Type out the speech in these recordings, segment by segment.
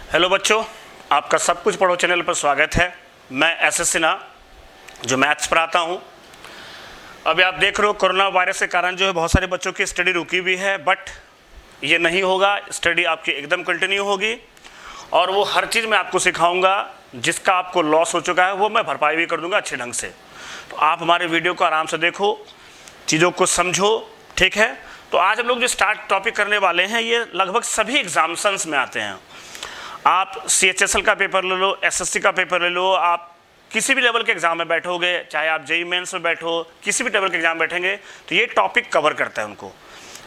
Hello बच्चों, आपका सब कुछ पढ़ो चैनल पर स्वागत है। मैं एसएस सिन्हा जो मैथ्स पढ़ाता हूँ। अभी आप देख रहे हो कोरोना वायरस के कारण जो है बहुत सारे बच्चों की स्टडी रुकी हुई है, बट ये नहीं होगा। स्टडी आपकी एकदम कंटिन्यू होगी और वो हर चीज़ मैं आपको सिखाऊंगा। जिसका आपको लॉस हो चुका है वो मैं भरपाई भी कर दूंगा अच्छे ढंग से। तो आप हमारे वीडियो को आराम से देखो, चीज़ों को समझो, ठीक है। तो आज हम लोग जो स्टार्ट टॉपिक करने वाले हैं ये लगभग सभी एग्जामिनेशंस में आते हैं। आप CHSL का पेपर ले लो, SSC का पेपर ले लो, आप किसी भी लेवल के एग्जाम में बैठोगे, चाहे आप JEE मेंस में बैठो, किसी भी लेवल के एग्जाम में बैठेंगे तो ये टॉपिक कवर करता है उनको।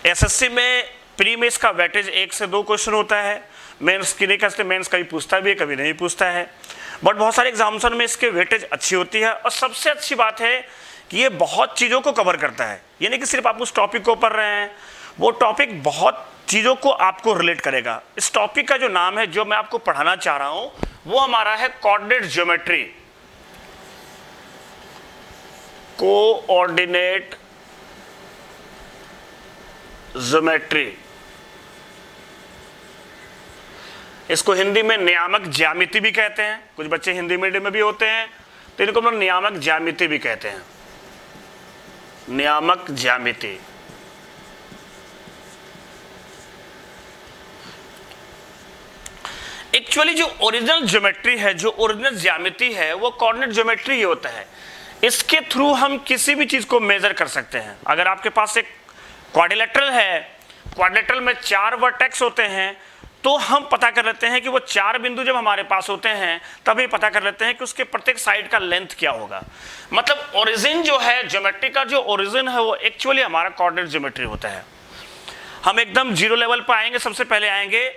SSC में प्री मेंस का वेटेज 1 से 2 क्वेश्चन होता है। मेंस की नहीं करते, मेंस कभी पूछता भी है कभी नहीं पूछता है, बट बहुत सारे एग्जामिनेशन में इसके वेटेज अच्छी होती है। और सबसे अच्छी बात है कि ये बहुत चीज़ों को कवर करता है। ये नहीं कि सिर्फ आप उस टॉपिक को पढ़ रहे हैं, वो टॉपिक बहुत चीज़ों को आपको रिलेट करेगा। इस टॉपिक का जो नाम है जो मैं आपको पढ़ाना चाह रहा हूं वो हमारा है कोऑर्डिनेट ज्योमेट्री। कोऑर्डिनेट ज्योमेट्री, इसको हिंदी में नियामक ज्यामिति भी कहते हैं। कुछ बच्चे हिंदी मीडियम में भी होते हैं तो इनको हम लोग नियामक ज्यामिति भी कहते हैं। नियामक ज्यामिति एक्चुअली जो ओरिजिनल ज्योमेट्री है, जो ओरिजिनल ज्यामिति है, वो कोऑर्डिनेट ज्योमेट्री ही होता है। इसके थ्रू हम किसी भी चीज को मेजर कर सकते हैं। अगर आपके पास एक क्वाड्रिलेटरल है, क्वाड्रिलेटरल में 4 वर्टेक्स होते हैं, तो हम पता कर लेते हैं कि वो 4 बिंदु जब हमारे पास होते हैं तभी पता कर लेते हैं कि उसके प्रत्येक साइड का लेंथ क्या होगा। मतलब ओरिजिन जो है ज्योमेट्री का, जो ओरिजिन है वो एक्चुअली हमारा कोऑर्डिनेट ज्योमेट्री होता है। हम एकदम जीरो लेवल पर आएंगे। सबसे पहले आएंगे,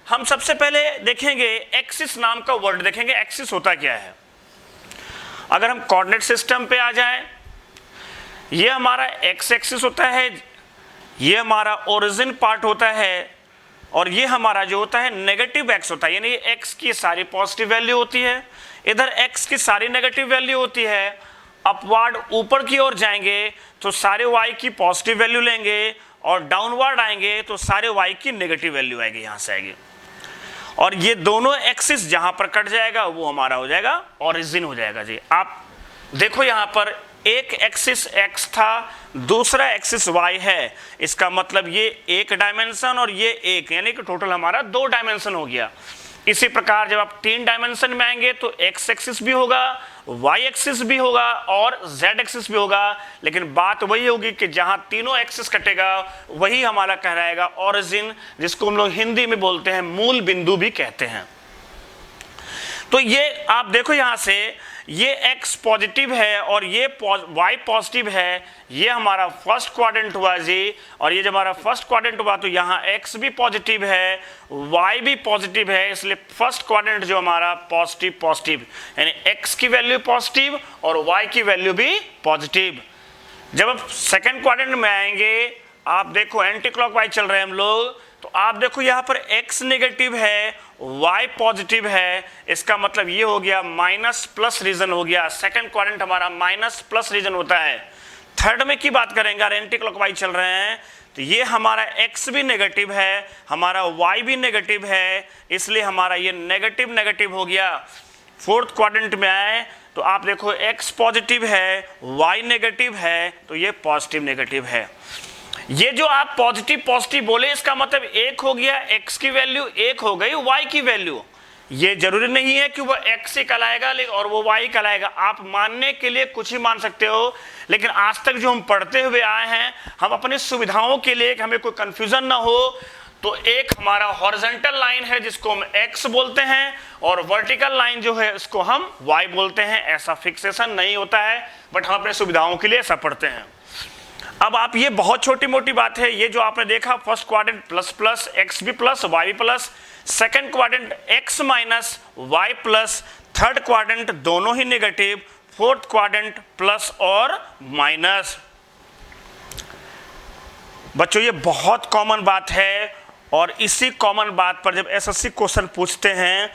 हम सबसे पहले देखेंगे एक्सिस नाम का वर्ड देखेंगे। एक्सिस होता क्या है? अगर हम कोऑर्डिनेट सिस्टम पे आ जाएं, ये हमारा एक्स एक्सिस होता है, ये हमारा ओरिजिन पार्ट होता है, और ये हमारा जो होता है नेगेटिव एक्स होता है। यानी एक्स की सारी पॉजिटिव वैल्यू होती है, इधर एक्स की सारी नेगेटिव वैल्यू होती है। अपवर्ड ऊपर की ओर जाएंगे तो सारे वाई की पॉजिटिव वैल्यू लेंगे, और डाउनवर्ड आएंगे तो सारे वाई की नेगेटिव वैल्यू आएगी, यहां से आएगी। और ये दोनों एक्सिस जहां पर कट जाएगा वो हमारा हो जाएगा ओरिजिन हो जाएगा जी। आप देखो यहां पर एक एक्सिस एक्स था, दूसरा एक्सिस वाई है। इसका मतलब ये एक डायमेंशन और ये एक, यानी कि टोटल हमारा 2 डायमेंशन हो गया। इसी प्रकार जब आप 3 डायमेंशन में आएंगे तो एक्स एक्सिस भी होगा, वाई एक्सिस भी होगा और जेड एक्सिस भी होगा। लेकिन बात वही होगी कि जहां तीनों एक्सिस कटेगा वही हमारा कहलाएगा ओरिजिन, जिसको हम लोग हिंदी में बोलते हैं मूल बिंदु भी कहते हैं। तो ये आप देखो यहां से ये x पॉजिटिव है और ये y पॉजिटिव है। ये हमारा फर्स्ट क्वाड्रेंट हुआ जी, और ये जब हमारा फर्स्ट क्वाड्रेंट हुआ तो यहाँ x भी पॉजिटिव है, y भी पॉजिटिव है। इसलिए फर्स्ट क्वाड्रेंट जो हमारा पॉजिटिव पॉजिटिव, यानी x की वैल्यू पॉजिटिव और y की वैल्यू भी पॉजिटिव। जब आप सेकेंड क्वाड्रेंट में आएंगे, आप देखो एंटी क्लॉकवाइज चल रहे हैं हम लोग, तो आप देखो यहाँ पर x नेगेटिव है, y पॉजिटिव है। इसका मतलब ये हो गया माइनस प्लस रीजन हो गया। सेकंड क्वाड्रेंट हमारा माइनस प्लस रीजन होता है। थर्ड में की बात करेंगे, अगर एंटी क्लॉकवाइज चल रहे हैं तो ये हमारा x भी नेगेटिव है, हमारा y भी नेगेटिव है, इसलिए हमारा ये नेगेटिव नेगेटिव हो गया। फोर्थ क्वाड्रेंट में आए तो आप देखो x पॉजिटिव है, y नेगेटिव है, तो ये पॉजिटिव नेगेटिव है। ये जो आप पॉजिटिव पॉजिटिव बोले इसका मतलब एक हो गया, x की वैल्यू एक हो गई, y की वैल्यू। ये जरूरी नहीं है कि वो x ही कहलाएगा और वो y कहलाएगा। आप मानने के लिए कुछ ही मान सकते हो, लेकिन आज तक जो हम पढ़ते हुए आए हैं, हम अपनी सुविधाओं के लिए हमें कोई कंफ्यूजन ना हो, तो एक हमारा हॉरिजॉन्टल लाइन है जिसको हम x बोलते हैं, और वर्टिकल लाइन जो है उसको हम y बोलते हैं। ऐसा फिक्सेशन नहीं होता है, बट हम अपने सुविधाओं के लिए ऐसा पढ़ते हैं। अब आप ये बहुत छोटी मोटी बात है, ये जो आपने देखा first quadrant plus plus, x भी प्लस वाई भी plus, second quadrant x minus y plus, third quadrant दोनों ही नेगेटिव, फोर्थ क्वाड्रेंट प्लस और माइनस। बच्चों ये बहुत कॉमन बात है, और इसी कॉमन बात पर जब एसएससी क्वेश्चन पूछते हैं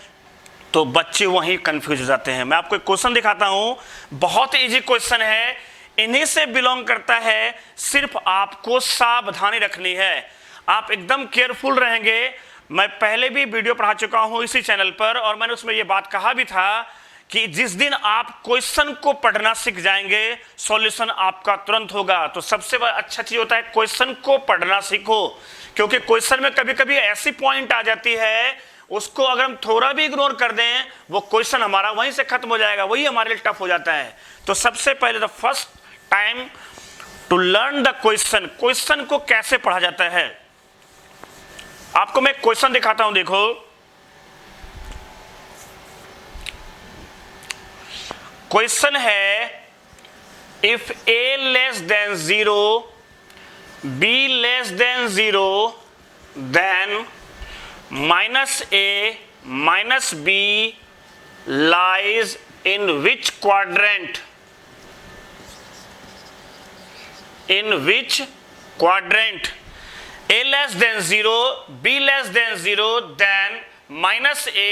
तो बच्चे वहीं कंफ्यूज हो जाते हैं। मैं आपको एक क्वेश्चन दिखाता हूं, बहुत इजी क्वेश्चन है, इन्हीं से बिलोंग करता है। सिर्फ आपको सावधानी रखनी है, आप एकदम केयरफुल रहेंगे मैं पहले भी वीडियो पढ़ा चुका हूं इसी चैनल पर, और मैंने उसमें यह बात कहा भी था कि जिस दिन आप क्वेश्चन को पढ़ना सीख जाएंगे सॉल्यूशन आपका तुरंत होगा। तो सबसे अच्छा चीज होता है क्वेश्चन को पढ़ना सीखो, क्योंकि क्वेश्चन में कभी कभी ऐसी पॉइंट आ जाती है, उसको अगर हम थोड़ा भी इग्नोर कर दें वो क्वेश्चन हमारा वहीं से खत्म हो जाएगा, वही हमारे लिए टफ हो जाता है। तो सबसे पहले the first time to learn the question, question को कैसे पढ़ा जाता है। आपको मैं क्वेश्चन दिखाता हूं, देखो क्वेश्चन है if a less than 0 b less than 0 then -a -b lies in which quadrant? In which quadrant? a less than 0 b less than 0 then -a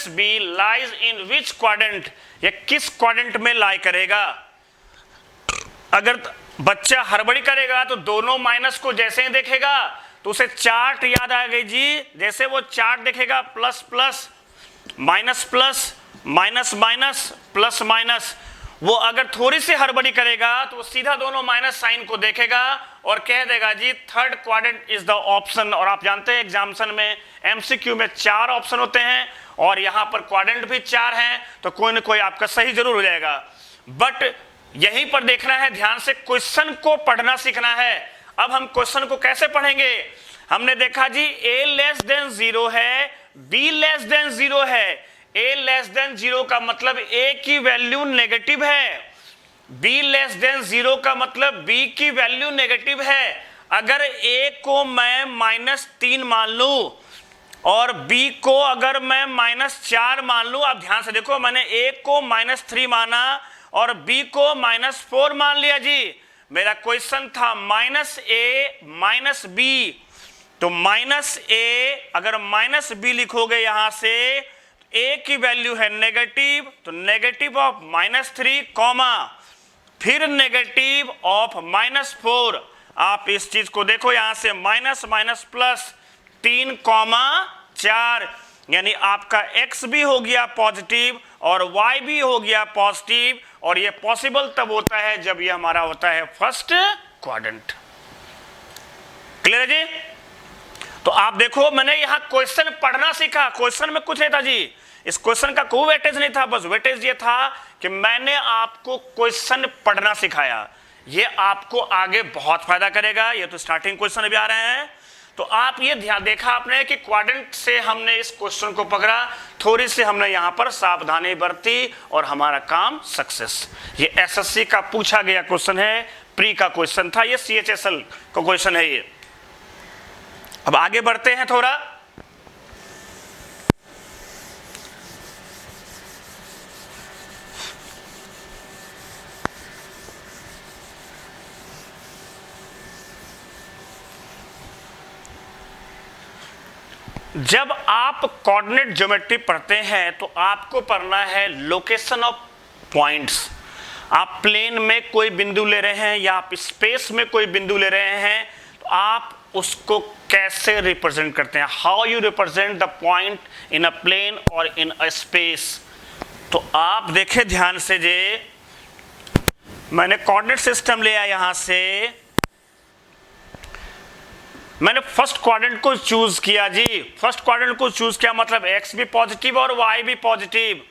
-b lies in which quadrant? ये किस quadrant में लाई करेगा। अगर बच्चा हड़बड़ी करेगा तो दोनों माइनस को जैसे ही देखेगा तो उसे चार्ट याद आ गई जी, जैसे वो चार्ट देखेगा plus plus minus plus minus minus plus minus, वो अगर थोड़ी सी हड़बड़ी करेगा तो वो सीधा दोनों माइनस साइन को देखेगा और कह देगा जी third quadrant is the option. और आप जानते हैं एग्जामिनेशन में एमसीक्यू में 4 ऑप्शन होते हैं और यहां पर क्वाड्रेंट भी 4 हैं, तो कोई ना कोई आपका सही जरूर हो जाएगा। बट यहीं पर देखना है ध्यान से, क्वेश्चन को पढ़ना सीखना है। अब हम क्वेश्चन को कैसे पढ़ेंगे, हमने देखा जी a लेस देन 0 है, b लेस देन 0 है। a लेस देन 0 का मतलब a की वैल्यू नेगेटिव है, b लेस देन 0 का मतलब b की वैल्यू नेगेटिव है। अगर a को मैं -3 मान लूं और b को अगर मैं -4 मान लूं, अब ध्यान से देखो, मैंने a को -3 माना और b को -4 मान लिया जी। मेरा क्वेश्चन था -a -b, तो -a अगर -b लिखोगे यहां से, a की वैल्यू है नेगेटिव, तो नेगेटिव ऑफ -3 कॉमा फिर नेगेटिव ऑफ -4। आप इस चीज को देखो यहां से माइनस माइनस प्लस 3 कॉमा 4, यानी आपका x भी हो गया पॉजिटिव और y भी हो गया पॉजिटिव, और ये पॉसिबल तब होता है जब ये हमारा होता है फर्स्ट क्वाड्रेंट। क्लियर है जी। तो आप देखो मैंने यहां क्वेश्चन पढ़ना सीखा, क्वेश्चन में कुछ नहीं था जी, इस क्वेश्चन का कोई वेटेज नहीं था, बस वेटेज ये था कि मैंने आपको क्वेश्चन पढ़ना सिखाया। ये आपको आगे बहुत फायदा करेगा। ये तो स्टार्टिंग क्वेश्चन अभी आ रहे हैं, तो आप ये ध्यान देखा आपने कि क्वाड्रेंट से हमने इस क्वेश्चन को पकड़ा, थोड़ी सी हमने यहां पर सावधानी बरती और हमारा काम सक्सेस। ये एसएससी का पूछा गया क्वेश्चन है, प्री का क्वेश्चन था, ये सीएचएसएल का क्वेश्चन है ये। अब आगे बढ़ते हैं थोड़ा। जब आप कोऑर्डिनेट ज्योमेट्री पढ़ते हैं तो आपको पढ़ना है लोकेशन ऑफ पॉइंट्स। आप प्लेन में कोई बिंदु ले रहे हैं या आप स्पेस में कोई बिंदु ले रहे हैं, तो आप उसको कैसे रिप्रेजेंट करते हैं, how you represent the point in a plane और इन अ स्पेस। तो आप देखें ध्यान से जे, मैंने कोऑर्डिनेट सिस्टम लिया यहां से, मैंने फर्स्ट क्वाड्रेंट को चूज किया जी। फर्स्ट क्वाड्रेंट को चूज किया मतलब x भी पॉजिटिव और y भी पॉजिटिव।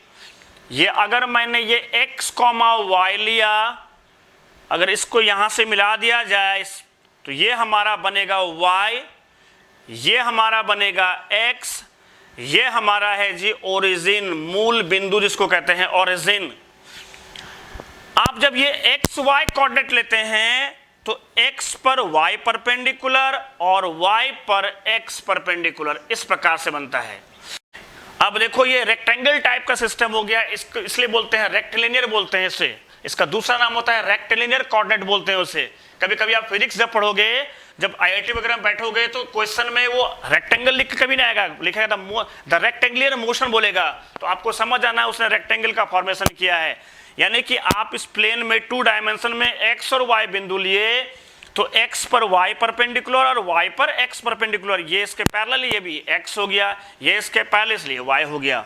ये अगर मैंने ये x, y लिया, अगर इसको यहां से मिला दिया जाए तो ये हमारा बनेगा y, ये हमारा बनेगा x, ये हमारा है जी ओरिजिन, मूल बिंदु जिसको कहते हैं ओरिजिन। आप जब ये x y कोऑर्डिनेट लेते हैं तो x पर y परपेंडिकुलर और y पर x परपेंडिकुलर, इस प्रकार से बनता है। अब देखो ये रेक्टेंगल टाइप का सिस्टम हो गया, इसको इसलिए बोलते हैं रेक्टिलिनियर बोलते हैं इसे, इसका दूसरा नाम होता है रेक्टिलिनियर कोऑर्डिनेट बोलते हैं उसे। कभी कभी आप फिजिक्स जब पढ़ोगे, जब आईआईटी वगैरह में बैठोगे तो क्वेश्चन में वो रेक्टेंगल लिख के कभी नहीं आएगा, लिखेगा द रेक्टेंगुलर मोशन बोलेगा, तो आपको समझ आना है उसने रेक्टेंगल का फॉर्मेशन किया है। यानी कि आप इस प्लेन में 2 डायमेंशन में x और y बिंदु लिए, तो x पर y परपेंडिकुलर और y पर x परपेंडिकुलर, ये इसके पैरेलल, ये भी x हो गया, ये इसके पैरेलल इसलिए y हो गया।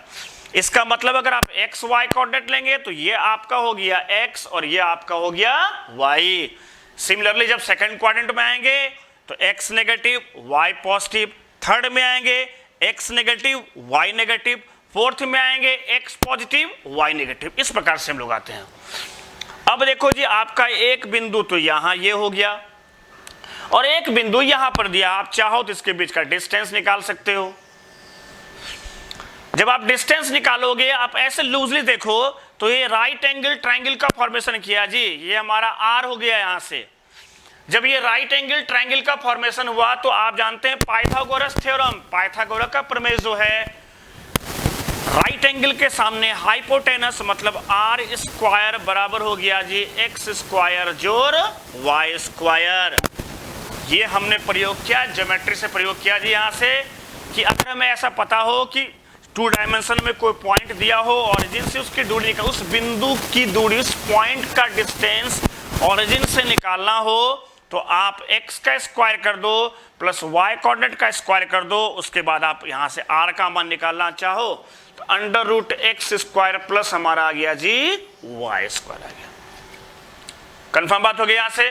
इसका मतलब अगर आप x y कोऑर्डिनेट लेंगे तो ये आपका हो गया x और ये आपका हो गया y। सिमिलरली जब सेकंड क्वाड्रेंट में आएंगे तो x negative y positive, third में आएंगे x negative y negative, fourth में आएंगे x पॉजिटिव y नेगेटिव। इस प्रकार से हम लोग आते हैं। अब देखो जी, आपका एक बिंदु तो यहां ये हो गया और एक बिंदु यहां पर दिया, आप चाहो तो इसके बीच का डिस्टेंस निकाल सकते हो। जब आप डिस्टेंस निकालोगे, आप ऐसे लूजली देखो तो ये राइट एंगल ट्रायंगल का फॉर्मेशन किया जी, ये हमारा आर हो गया यहां से। जब ये राइट एंगल ट्रायंगल का फॉर्मेशन हुआ तो आप जानते हैं पाइथागोरस थ्योरम, पाइथागोरस का प्रमेय जो है, राइट एंगल के सामने हाइपोटेनस मतलब आर स्क्वायर बराबर हो गया जी एक्स स्क्वायर जोड़ वाई स्क्वायर। ये हमने प्रयोग किया, ज्योमेट्री से प्रयोग किया जी यहां से, कि अगर हमें ऐसा पता हो कि 2 डायमेंशन में कोई पॉइंट दिया हो, ओरिजिन से उसकी दूरी का, उस बिंदु की दूरी, उस पॉइंट का डिस्टेंस ओरिजिन से निकालना हो तो आप x का स्क्वायर कर दो प्लस y कोऑर्डिनेट का स्क्वायर कर दो, उसके बाद आप यहां से r का मान निकालना चाहो तो under root x square plus हमारा आ गया जी y स्क्वायर आ गया। कंफर्म बात हो गई यहां से।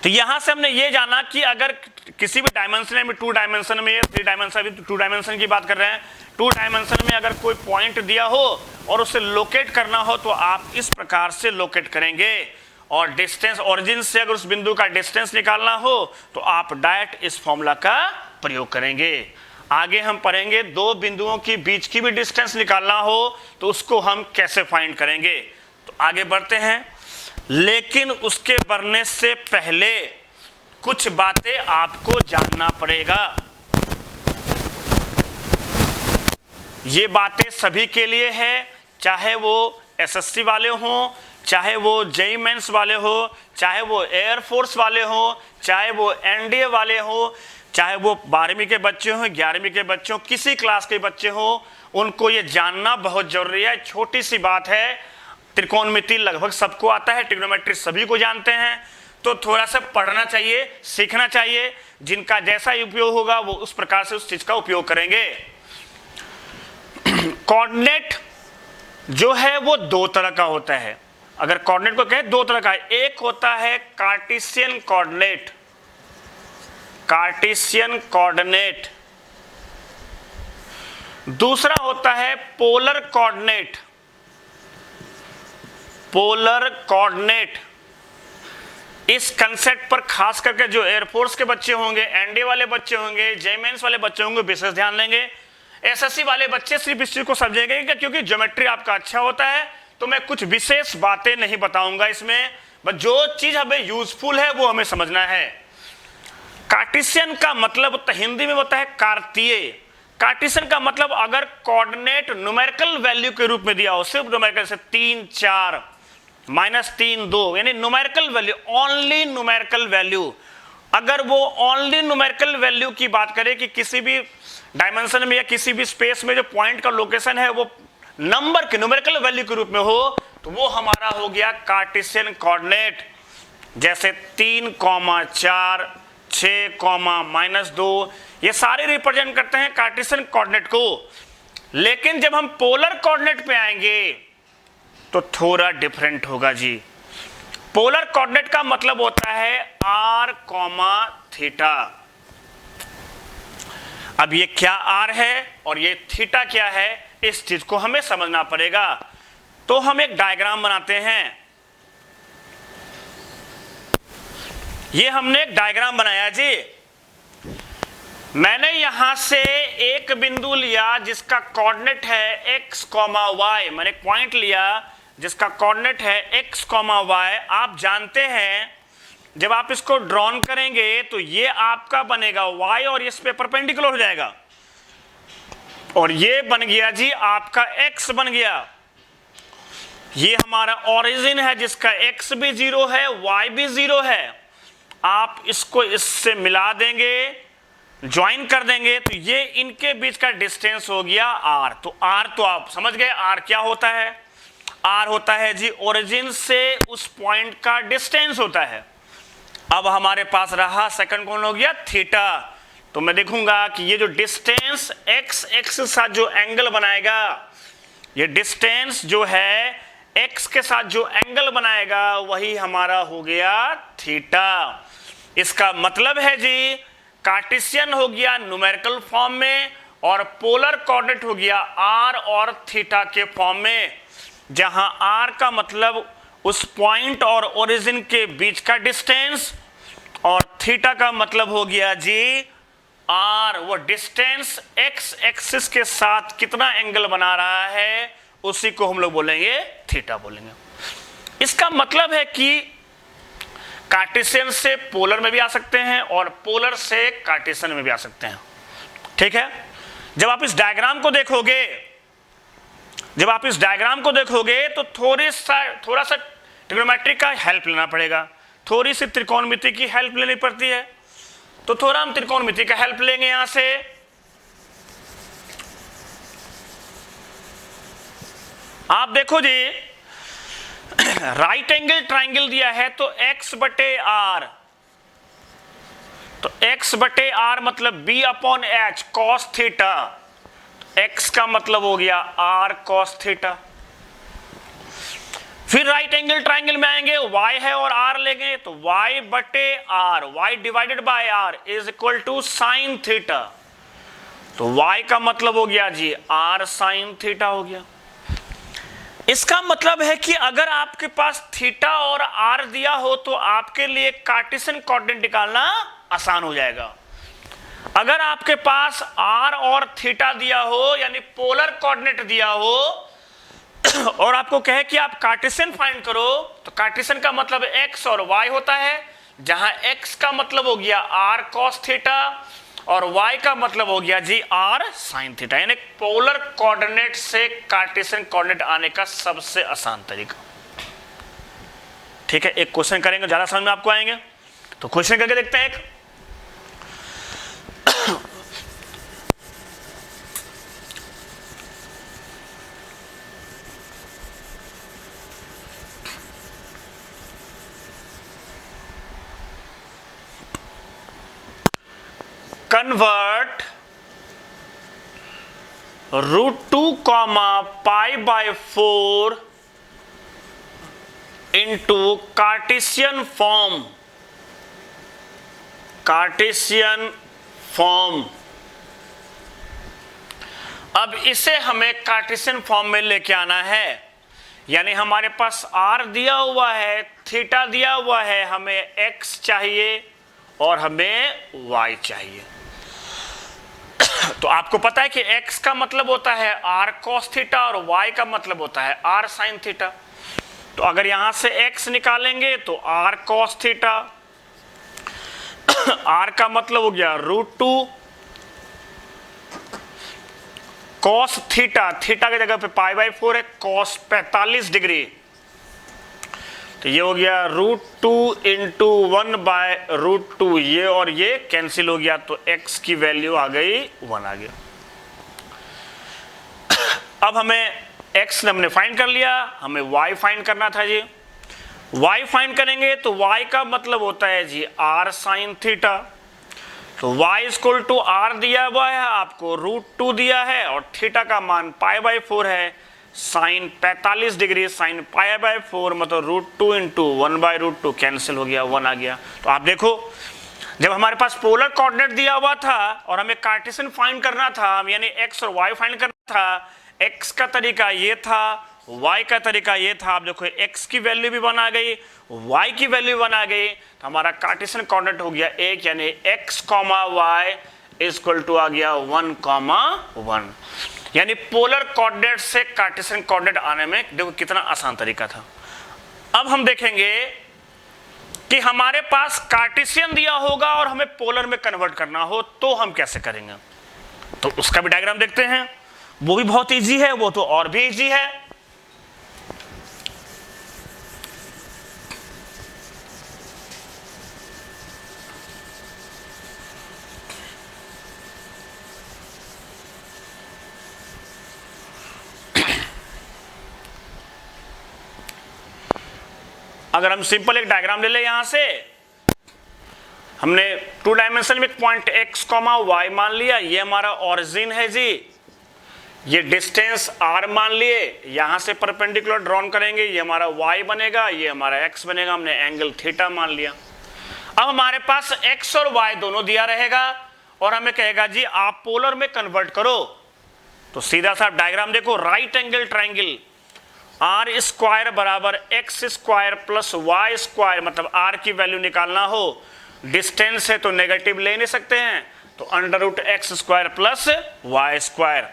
तो यहां से हमने ये जाना कि अगर किसी भी डायमेंशन में, 2 डायमेंशन में, 3 डायमेंशन, अभी 2 डायमेंशन की बात कर रहे हैं, 2 डायमेंशन में अगर कोई पॉइंट दिया हो और उसे लोकेट करना हो तो आप इस प्रकार से लोकेट करेंगे, और डिस्टेंस ओरिजिन से अगर उस बिंदु का डिस्टेंस निकालना हो तो आप डायरेक्ट इस फॉर्मूला का प्रयोग करेंगे। आगे हम पढ़ेंगे 2 बिंदुओं के बीच की भी डिस्टेंस निकालना हो तो उसको हम कैसे फाइंड करेंगे। तो आगे बढ़ते हैं, लेकिन उसके बढ़ने से पहले कुछ बातें आपको जानना पड़ेगा। ये बातें सभी के लिए है, चाहे वो एसएससी वाले हों, चाहे वो जेईई मेंस वाले हो, चाहे वो एयरफोर्स वाले हो, चाहे वो एनडीए वाले हो, चाहे वो 12वीं के बच्चे हों, 11वीं के बच्चे हों, किसी क्लास के बच्चे हों, उनको ये जानना बहुत जरूरी है। छोटी सी बात है, त्रिकोणमिति लगभग सबको आता है, ट्रिग्नोमेट्री सभी को जानते हैं, तो थोड़ा सा पढ़ना चाहिए, सीखना चाहिए। जिनका जैसा उपयोग होगा वो उस प्रकार से उस चीज का उपयोग करेंगे। कोऑर्डिनेट जो है वो 2 तरह का होता है। अगर कोऑर्डिनेट को कहें 2 तरह का है, एक होता है कार्टेशियन कोऑर्डिनेट, कार्टेशियन कोऑर्डिनेट, दूसरा होता है पोलर कोऑर्डिनेट, पोलर कोऑर्डिनेट। इस कंसेप्ट पर खास करके जो एयरफोर्स के बच्चे होंगे, एनडीए वाले बच्चे होंगे, जेईई मेंस वाले बच्चे होंगे, विशेष ध्यान देंगे। एसएससी वाले बच्चे सिर्फ इस चीज को समझेंगे क्योंकि ज्योमेट्री आपका अच्छा होता है, तो मैं कुछ विशेष बातें नहीं बताऊंगा इसमें, बस जो चीज हमें यूजफुल है वो हमें समझना है। कार्टेशियन का मतलब होता है, हिंदी में होता है कार्तीय। कार्टेशियन का मतलब अगर कोऑर्डिनेट न्यूमेरिकल वैल्यू के रूप में दिया हो, सिर्फ न्यूमेरिकल से 3 4 -3 2, यानी numerical value, only numerical value. अगर वो ओनली न्यूमेरिकल वैल्यू की बात करें कि किसी भी डायमेंशन में या किसी भी स्पेस में जो पॉइंट का लोकेशन है वो नंबर के न्यूमेरिकल वैल्यू के रूप में हो, तो वो हमारा हो गया कार्टेशियन कोऑर्डिनेट। जैसे 3, 4, 6, -2, ये सारे रिप्रेजेंट करते हैं कार्टेशियन कोऑर्डिनेट को। लेकिन जब हम पोलर कोऑर्डिनेट पे आएंगे तो थोड़ा डिफरेंट होगा जी। पोलर कोऑर्डिनेट का मतलब होता है r, थीटा। अब ये क्या r है और ये थीटा क्या है, इस चीज को हमें समझना पड़ेगा। तो हम एक डायग्राम बनाते हैं। ये हमने एक डायग्राम बनाया जी। मैंने यहां से एक बिंदु लिया जिसका कोऑर्डिनेट है x, y। मैंने एक पॉइंट लिया जिसका कोऑर्डिनेट है x, y। आप जानते हैं जब आप इसको ड्रॉन करेंगे तो ये आपका बनेगा y और इस पे परपेंडिकुलर हो जाएगा, और ये बन गया जी आपका x बन गया। ये हमारा ओरिजिन है जिसका x भी 0 है, y भी 0 है। आप इसको इससे मिला देंगे, ज्वाइन कर देंगे, तो ये इनके बीच का डिस्टेंस हो गया r। तो r तो आप समझ गए r क्या होता है। r होता है जी ओरिजिन से उस पॉइंट का डिस्टेंस होता है। अब हमारे पास रहा सेकंड कौन हो गया, थीटा। तो मैं देखूंगा कि ये जो डिस्टेंस एक्स एक्स के साथ जो एंगल बनाएगा, ये डिस्टेंस जो है एक्स के साथ जो एंगल बनाएगा वही हमारा हो गया थीटा। इसका मतलब है जी कार्टेशियन हो गया न्यूमेरिकल फॉर्म में और पोलर कोऑर्डिनेट हो गया आर और थीटा के फॉर्म में, जहां आर का मतलब उस पॉइंट और ओरिजिन के बीच का डिस्टेंस और थीटा का मतलब हो गया जी आर, वो डिस्टेंस एक्स एक्सिस के साथ कितना एंगल बना रहा है उसी को हम लोग बोलेंगे थीटा बोलेंगे। इसका मतलब है कि कार्टेशियन से पोलर में भी आ सकते हैं और पोलर से कार्टेशियन में भी आ सकते हैं। ठीक है, जब आप इस डायग्राम को देखोगे, तो थोड़ा सा ट्रिग्नोमेट्री का हेल्प लेना पड़ेगा, थोड़ी सी त्रिकोणमिति की हेल्प लेनी पड़ती है। तो थोड़ा हम त्रिकोणमिति का हेल्प लेंगे। यहां से आप देखो जी, राइट एंगल ट्राइंगल दिया है तो x बटे आर, तो x बटे आर मतलब b upon H cos theta, x का मतलब हो गया r कॉस थीटा। फिर राइट एंगल ट्राइंगल में आएंगे, y है और r लेंगे तो y बटे r, y divided by r is equal to sine theta, तो y का मतलब हो गया जी r साइन थीटा हो गया। इसका मतलब है कि अगर आपके पास थीटा और r दिया हो तो आपके लिए कार्टेशियन कोऑर्डिनेट निकालना आसान हो जाएगा। अगर आपके पास r और थीटा दिया हो यानी पोलर कोऑर्डिनेट दिया हो और आपको कहे कि आप कार्टेशियन फाइंड करो, तो कार्टेशियन का मतलब x और y होता है, जहां x का मतलब हो गया r cos थीटा और y का मतलब हो गया जी r sin थीटा। यानी पोलर कोऑर्डिनेट से कार्टेशियन कोऑर्डिनेट आने का सबसे आसान तरीका। ठीक है, एक क्वेश्चन करेंगे, ज्यादा समझ में आपको आएंगे, तो क्वेश्चन करके देखते हैं एक। Convert √2 pi/4 into Cartesian form। अब इसे हमें कार्टेशियन फॉर्म में लेके आना है, यानी हमारे पास r दिया हुआ है, थीटा दिया हुआ है, हमें x चाहिए और हमें y चाहिए। तो आपको पता है कि x का मतलब होता है r cos थीटा और y का मतलब होता है r sin थीटा। तो अगर यहां से x निकालेंगे तो r cos थीटा, r का मतलब हो गया √2 cos थीटा, थीटा की जगह पे π/4 है, cos 45 डिग्री, तो ये हो गया √2 इंटू 1/√2, ये और ये कैंसिल हो गया, तो x की वैल्यू आ गई 1 आ गया। अब हमें x हमने फाइंड कर लिया, हमें y फाइंड करना था जी। y फाइंड करेंगे तो y का मतलब होता है जी r साइन थीटा, तो y इक्वल टू r दिया हुआ है, आपको √2 दिया है और थीटा का मान π/4 है, साइन 45 डिग्री, साइन π/4 मतलब √2 इंटू 1/√2 कैंसिल हो गया, 1 आ गया। तो आप देखो, जब हमारे पास पोलर कोऑर्डिनेट दिया हुआ था और हमें कार्टेशियन फाइंड करना था, यानी x और y फाइंड करना था, x का तरीका ये था, y का तरीका ये था। आप देखो x की वैल्यू भी 1 आ गई, y की वैल्यू 1 आ गई, तो हमारा कार्टेशियन कोऑर्डिनेट हो गया 1, यानी x, y इक्वल टू आ गया 1,1, यानी पोलर कोऑर्डिनेट से कार्टेशियन कोऑर्डिनेट आने में देखो कितना आसान तरीका था। अब हम देखेंगे कि हमारे पास कार्टेशियन दिया होगा और हमें पोलर में कन्वर्ट करना हो तो हम कैसे करेंगे, तो उसका भी डायग्राम देखते हैं। वो भी बहुत इजी है, वो तो और भी इजी है। अगर हम सिंपल एक डायग्राम ले लें यहां से, हमने 2 डायमेंशन में एक पॉइंट x, y मान लिया, ये हमारा ओरिजिन है जी, ये डिस्टेंस r मान लिए, यहां से परपेंडिकुलर ड्रॉन करेंगे, ये हमारा y बनेगा, ये हमारा x बनेगा, हमने एंगल थीटा मान लिया। अब हमारे पास x और y दोनों दिया रहेगा और हमें कहेगा जी आप पोलर में कन्वर्ट करो। तो सीधा सा डायग्राम देखो, right angle triangle r square बराबर x square plus y square, मतलब आर की वैल्यू निकालना हो, डिस्टेंस है तो नेगेटिव ले नहीं सकते हैं, तो under root x square plus y square.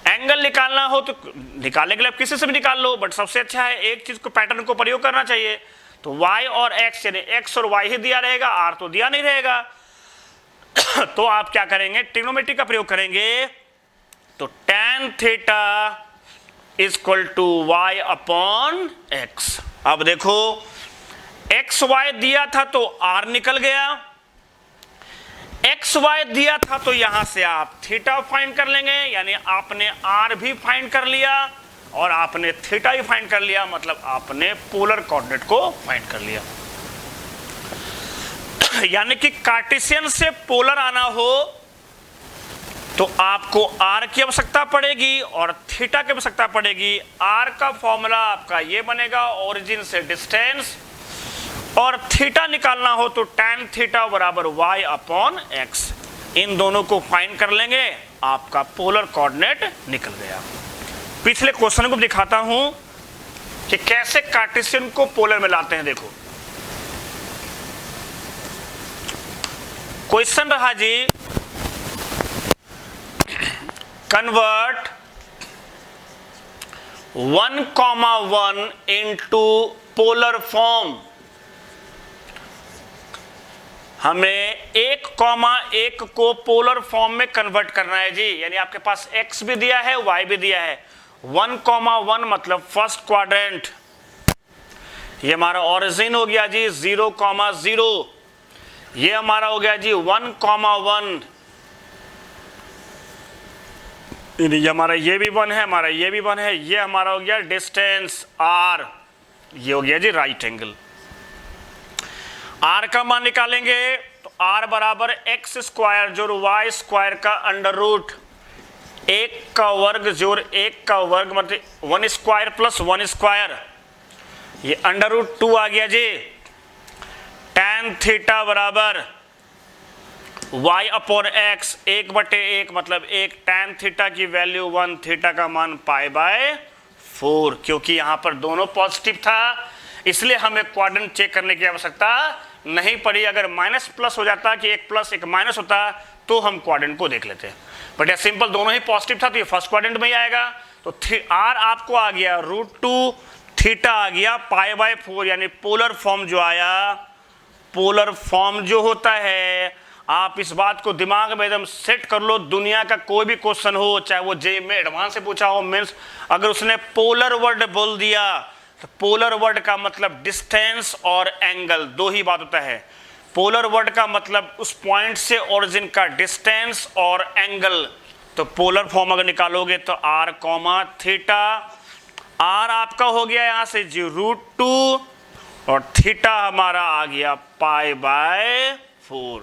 Angle निकालना हो तो निकालने के लिए आप किसी से भी निकाल लो, बट सबसे अच्छा है एक चीज को पैटर्न को प्रयोग करना चाहिए। तो y और x, यानी x और y ही दिया रहेगा, r तो दिया नहीं रहेगा। तो आप क्या करेंगे, ट्रिग्नोमेट्री का प्रयोग करेंगे। तो tan theta is equal to y upon x। अब देखो x y दिया था तो r निकल गया, एक्स वाई दिया था तो यहां से आप थीटा फाइंड कर लेंगे, यानी आपने आर भी फाइंड कर लिया और आपने थीटा भी फाइंड कर लिया, मतलब आपने पोलर कोऑर्डिनेट को फाइंड कर लिया। यानी कि कार्टेशियन से पोलर आना हो तो आपको आर की आवश्यकता पड़ेगी और थीटा की आवश्यकता पड़ेगी। आर का फॉर्मूला आपका ये बनेगा, ओरिजिन से डिस्टेंस, और थीटा निकालना हो तो tan थीटा बराबर y अपॉन x। इन दोनों को फाइंड कर लेंगे, आपका पोलर कोऑर्डिनेट निकल गया। पिछले क्वेश्चन को दिखाता हूं कि कैसे कार्टेशियन को पोलर में लाते हैं। देखो क्वेश्चन रहा जी, कन्वर्ट 1,1 इनटू पोलर फॉर्म। हमें 1,1 को पोलर फॉर्म में कन्वर्ट करना है जी, यानी आपके पास x भी दिया है y भी दिया है। 1,1 मतलब फर्स्ट क्वाड्रेंट, ये हमारा ओरिजिन हो गया जी 0,0, ये हमारा हो गया जी 1,1, ये हमारा ये भी 1 है, हमारा ये भी 1 है, ये हमारा हो गया डिस्टेंस r, ये हो गया जी राइट एंगल। r का मान निकालेंगे तो r बराबर एक्स स्क्वायर जोड़ वाई स्क्वायर का अंडर रूट, 1 का वर्ग जोड़ 1 का वर्ग, मतलब 1 स्क्वायर प्लस 1 स्क्वायर, ये अंडर रूट 2 आ गया जी। tan थीटा बराबर y अपॉन x, 1/1 मतलब 1, tan थीटा की वैल्यू 1, थीटा का मान π/4। क्योंकि यहां पर दोनों पॉजिटिव था इसलिए हमें क्वाड्रेंट चेक करने की आवश्यकता नहीं पड़ी। अगर माइनस प्लस हो जाता कि एक प्लस एक माइनस होता तो हम क्वाड्रेंट को देख लेते हैं, बट यह सिंपल दोनों ही पॉजिटिव था तो ये फर्स्ट क्वाड्रेंट में ही आएगा। तो r आपको आ गया √2, थीटा आ गया π/4, यानी पोलर फॉर्म जो आया, पोलर फॉर्म जो होता है, आप इस बात को दिमाग में एकदम सेट कर लो। दुनिया का कोई भी क्वेश्चन हो, चाहे वो जेईई में एडवांस से पूछा हो, मीन्स अगर उसने पोलर वर्ड बोल दिया तो पोलर वर्ड का मतलब डिस्टेंस और एंगल, दो ही बात होता है। पोलर वर्ड का मतलब उस पॉइंट से ओरिजिन का डिस्टेंस और एंगल। तो पोलर फॉर्म अगर निकालोगे तो r, थीटा, r आपका हो गया यहां से जी √2 और थीटा हमारा आ गया π/4।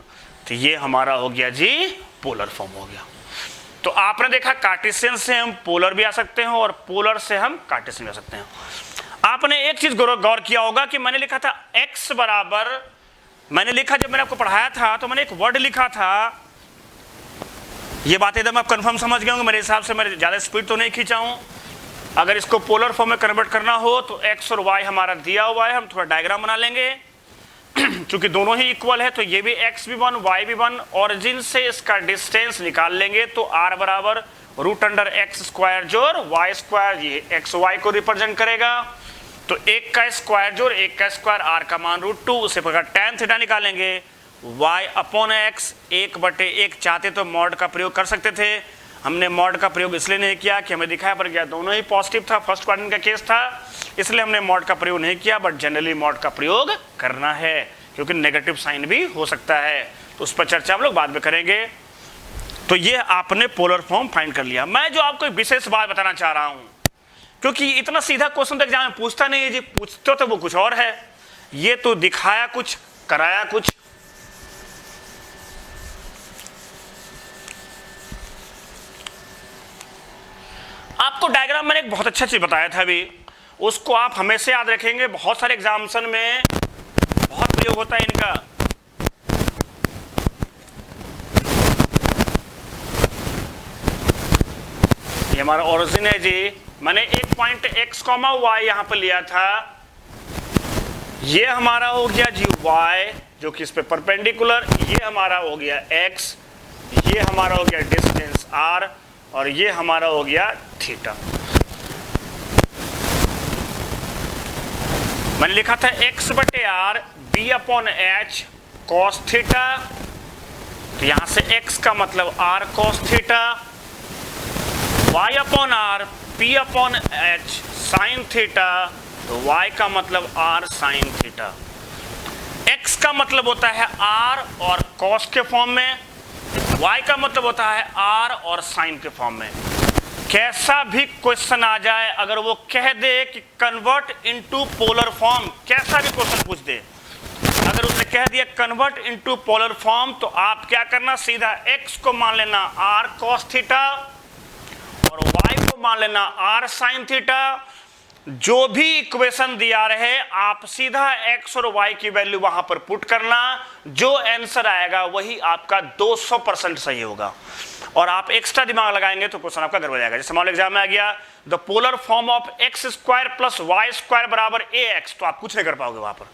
तो ये हमारा हो गया जी पोलर फॉर्म हो गया। तो आपने देखा कार्टेशियन से हम पोलर भी आ सकते हैं और पोलर से हम कार्टेशियन भी आ सकते हैं। आपने एक चीज गौर किया होगा कि मैंने लिखा था x बराबर, मैंने लिखा जब मैंने आपको पढ़ाया था तो मैंने एक वर्ड लिखा था, ये बात एकदम आप कंफर्म समझ गए होंगे मेरे हिसाब से, मैं ज़्यादा स्पीड तो नहीं खींचा हूँ। अगर इसको पोलर फॉर्म में कन्वर्ट करना हो तो x और y हमारा दिया हुआ है, हम थोड़ा डायग्राम बना लेंगे। क्योंकि दोनों ही इक्वल है तो ये भी x भी 1 y भी 1, ओरिजिन से इसका डिस्टेंस निकाल लेंगे तो r बराबर √x² जोड़ y स्क्वायर, ये x y को रिप्रेजेंट करेगा। तो 1 का स्क्वायर जोड़ 1 का स्क्वायर, r का मान √2, उसे प्रकार tan थीटा निकालेंगे y अपॉन x, 1/1 चाहते तो मॉड का प्रयोग कर सकते थे, हमने मॉड का प्रयोग इसलिए नहीं किया कि हमें दिखाया पड़ गया दोनों ही पॉजिटिव था, फर्स्ट क्वाड्रेंट का केस था, इसलिए हमने मॉड का प्रयोग नहीं किया। बट जनरली मॉड का प्रयोग करना है क्योंकि नेगेटिव साइन भी हो सकता है, तो उस पर चर्चा हम लोग बाद में करेंगे। तो ये आपने पोलर फॉर्म फाइंड कर लिया। मैं जो आपको एक विशेष बात बताना चाह रहा हूं, क्योंकि इतना सीधा क्वेश्चन तो एग्जाम में पूछता नहीं है जी, पूछते तो वो कुछ और है, ये तो दिखाया कुछ कराया कुछ। आपको डायग्राम मैंने एक बहुत अच्छा चीज बताया था अभी, उसको आप हमेशा याद रखेंगे, बहुत सारे एग्जामिनेशन में बहुत प्रयोग होता है इनका। ये हमारा ओरिजिन है जी, मैंने एक पॉइंट x, y यहां पर लिया था, ये हमारा हो गया जी y जो कि इस पे परपेंडिकुलर, ये हमारा हो गया x, ये हमारा हो गया डिस्टेंस r, और ये हमारा हो गया थीटा। मैंने लिखा था x बटे r b/h cos थीटा, तो यहां से x का मतलब r cos theta, y/r p/h sin theta, तो y का मतलब r sin थीटा। x का मतलब होता है r और cos के फॉर्म में, y का मतलब होता है r और sin के फॉर्म में। कैसा भी क्वेश्चन आ जाए, अगर वो कह दे कि कन्वर्ट इनटू पोलर फॉर्म, कैसा भी क्वेश्चन पूछ दे, अगर उसने कह दिया कन्वर्ट इनटू पोलर फॉर्म, तो आप क्या करना, सीधा x को मान लेना r cos थीटा और y को मान लेना r sin थीटा। जो भी इक्वेशन दिया रहे आप सीधा x और y की वैल्यू वहां पर पुट करना, जो आंसर आएगा वही आपका 200% सही होगा। और आप एक्स्ट्रा दिमाग लगाएंगे तो क्वेश्चन आपका गड़बड़ जाएगा। जैसे मान लो एग्जाम में आ गया the polar form of x² + y² बराबर ax, तो आप कुछ नहीं कर पाओगे वहां पर।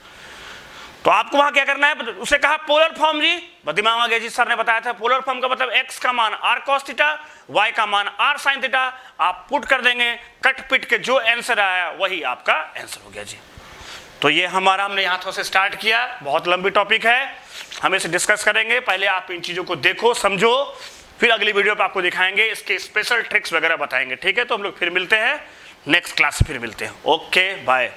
तो आपको वहां क्या करना है, उसे कहा पोलर फॉर्म जी, दिमाग आ गया जी, सर ने बताया था पोलर फॉर्म का मतलब x का मान r cos थीटा, y का मान r sin थीटा, आप पुट कर देंगे, कट पिट के जो आंसर आया वही आपका आंसर हो गया जी। तो ये हमारा हमने यहां थोड़ा सा स्टार्ट किया, बहुत लंबी टॉपिक है, हम इसे डिस्कस करेंगे। पहले आप इन चीजों को देखो, समझो, फिर अगली वीडियो पे आपको दिखाएंगे, इसके स्पेशल ट्रिक्स वगैरह बताएंगे। ठीक है, तो हम लोग फिर मिलते हैं नेक्स्ट क्लास से, फिर मिलते हैं। Okay bye.